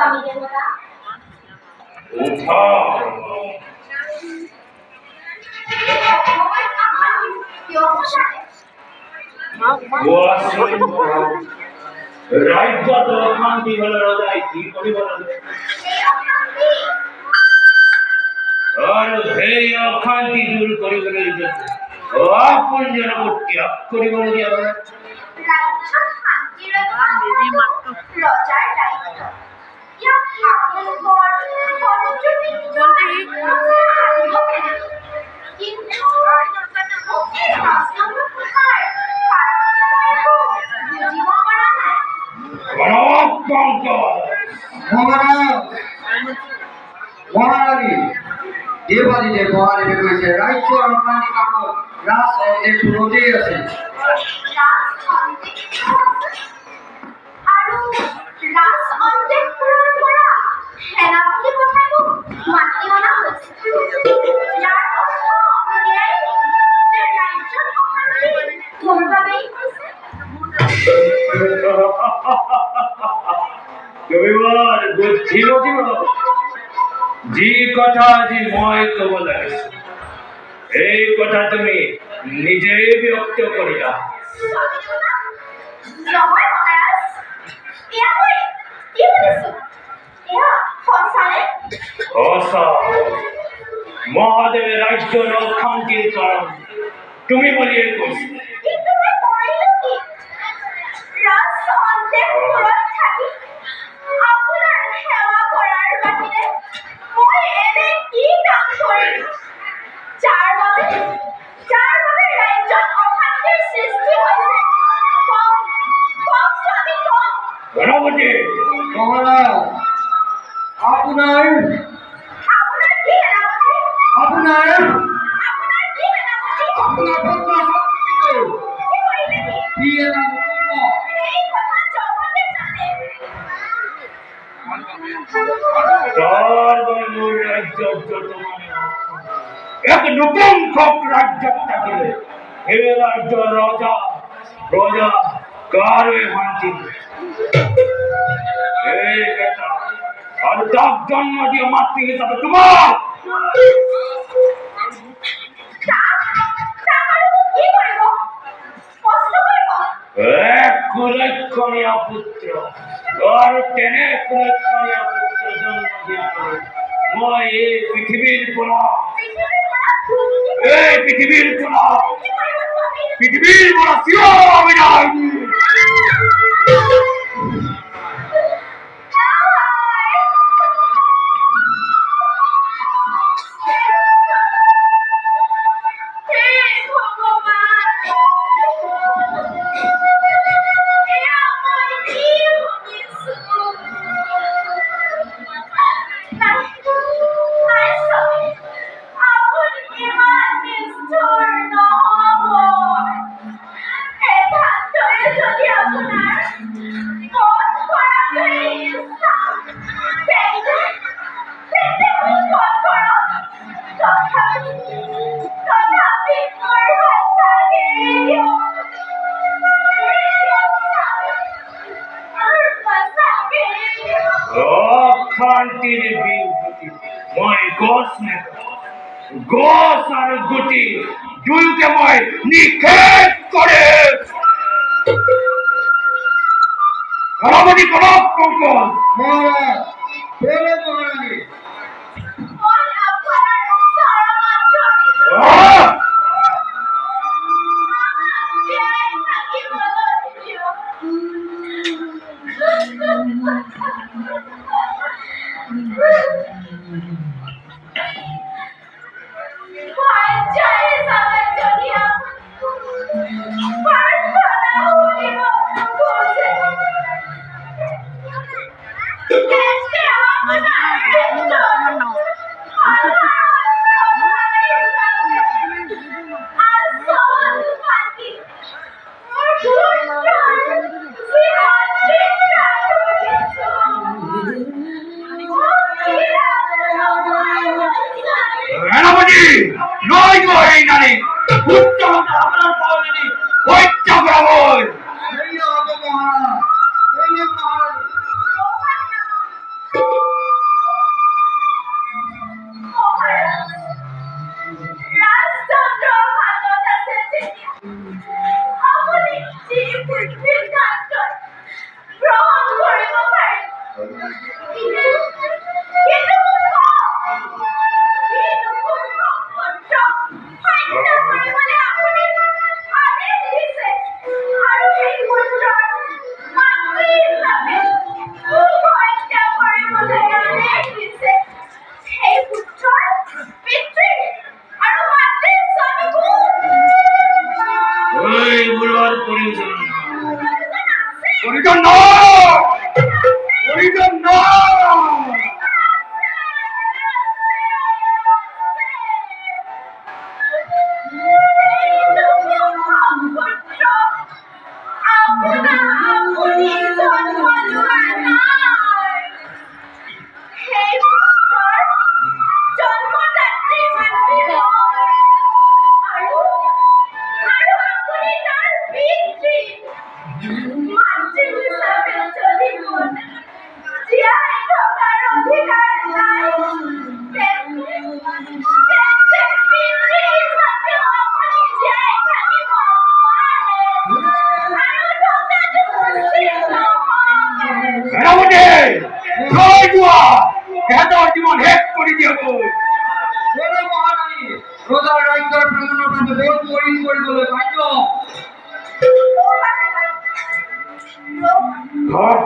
স্বামী দেবতা উঠা ৰাজ্যত অশান্তি হলে ৰাজাই কি কৰিব আৰ সেই অশান্তি দূৰ কৰিবলৈ আপন জনক ত্যাগ কৰিবলৈ দিয়া ৰজাৰ দায়িত্ব ইয়াক আপোনালোকৰ কিন্তু মহাৰানী দেবাদিদেৱ মহাদেৱে কৈছে ৰাজ্যৰ অশান্তি কামত ৰাজ অদেশ ৰোধেই আছে আৰু ৰাজ অন্তেপুৰৰ পৰা সেনাপতি পঠাই মোক মাতি অনা হৈছে ইয়াৰ অৰ্থ এয়াই যে ৰাজ্যত অশান্তি মোৰ বাবেই হৈছে ৰবিবাৰ বুদ্ধি নদিব যি কথা আজি মই ক'ব লাগিছো এই কথা তুমি নিজে ব্যক্ত কৰিলা নহয় মহাৰাজ এয়া মই কি শুনিছো এয়া সঁচানে সঁচা মহাদেৱে ৰাজ্যৰ অশান্তিৰ কাৰণ তুমি বুলিয়ে কৈছে কিন্তু মই কৰিলো কি ৰাজ অন্তেপুৰত থাকি আপোনাৰ সেৱা কৰাৰ বাহিৰে মই এনে কি কাম কৰিলো যাৰ বাবে ৰাজ্যত অশান্তিৰ সৃষ্টি হৈছে কওক স্বামী কওক গণপতি মহাৰাজ আপোনাৰ কি সেনাপতি আপোনাৰ কি সেনাপতি আপোনাৰ পুত্ৰ কি কৰিলে কি এটা নকৰিব এই কথা জগতে জানে মোৰ ৰাজ্যত যত এক নপুংসক ৰাজ্যত থাকিলে সেই ৰাজ্যৰ ৰজা কাৰোৱে শান্তি এই বেটা আৰু তাক জন্ম দিয়া মাতৃ হিচাপে তোমাক কি কৰিব স্পষ্ট কৰিব এক কুলক্ষণীয় পুত্ৰ আৰু তেনে কুলক্ষণীয় পুত্ৰ জন্ম দিয়ালৈ মই এই পৃথিৱীৰ পৰা চিৰ বিদায় দিম শান্তিৰ বিভূতি মই গছ আৰু গুটি দুয়োকে মই নিষেধ কৰে গণপতি কলক কংকন মহাৰাজ প্ৰেমে মহাৰানী গণপতি নয় গো এই নাৰী উত্তম আপনাৰ পাওনি ওই পৃথিৱীৰ কাৰ্যত গ্ৰহণ কৰিব পাৰে। কিন্তু মোৰ পুত্ৰক হত্যা কৰিবলৈ আপুনি আদেশ দিছে আৰু সেই পুত্ৰৰ মাতৃ হিচাপে মোক হত্যা কৰিবলৈ আদেশ দিছে। সেই পুত্ৰৰ পিতৃ আৰু মাতৃ স্বামী কোন? এইবোৰৰ প্ৰয়োজন নাই। প্ৰয়োজন নাই প্ৰয়োজন নাই সেনাপতি জয় যোৱা সিহঁতৰ জীৱন শেষ কৰি দিয়ক। বলো মহাৰাণী, ৰজাৰ ৰাজ্যৰ ভ্ৰমণৰ বাবে বহুত কৰি কৰিবলৈ বাধ্য। ধৰ